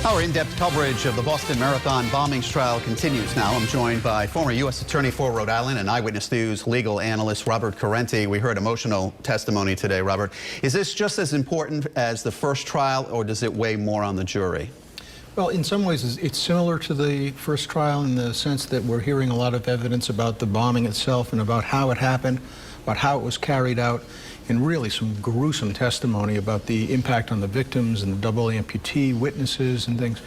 Our in-depth coverage of the Boston Marathon bombings trial continues now. I'm joined by former U.S. Attorney for Rhode Island and Eyewitness News legal analyst Robert Corrente. We heard emotional testimony today, Robert. Is this just as important as the first trial, or does it weigh more on the jury? Well, in some ways, it's similar to the first trial in the sense that we're hearing a lot of evidence about the bombing itself and about how it happened, about how it was carried out, and really some gruesome testimony about the impact on the victims and the double amputee witnesses and things.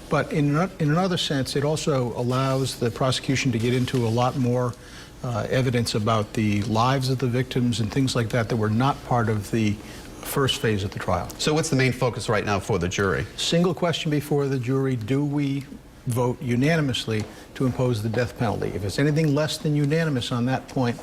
But in another sense, it also allows the prosecution to get into a lot more evidence about the lives of the victims and things like that that were not part of the first phase of the trial. So what's the main focus right now for the jury? Single question before the jury: do we vote unanimously to impose the death penalty? If it's anything less than unanimous on that point,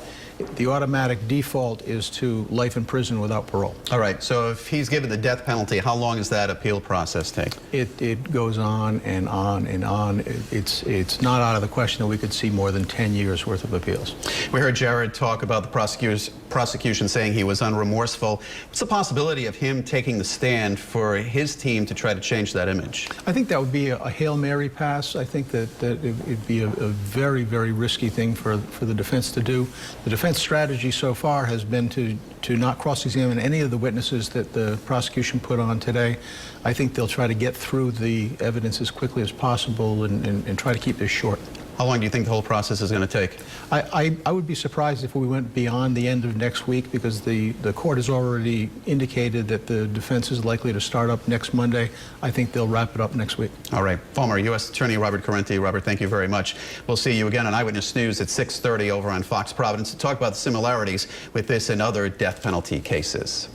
the automatic default is to life in prison without parole. All right, so if he's given the death penalty, how long does that appeal process take? It goes on and on and on. It's not out of the question that we could see more than 10 years worth of appeals. We heard Jared talk about the prosecution saying he was unremorseful. What's the possibility of him taking the stand for his team to try to change that image? I think that would be a Hail Mary pass. I think that it'd be a very, very risky thing for the defense to do. The defense strategy so far has been to not cross-examine any of the witnesses that the prosecution put on today. I think they'll try to get through the evidence as quickly as possible and try to keep this short. How long do you think the whole process is going to take? I would be surprised if we went beyond the end of next week, because the court has already indicated that the defense is likely to start up next Monday. I think they'll wrap it up next week. All right. Former U.S. Attorney Robert Corrente. Robert, thank you very much. We'll see you again on Eyewitness News at 6:30 over on Fox Providence to talk about the similarities with this and other death penalty cases.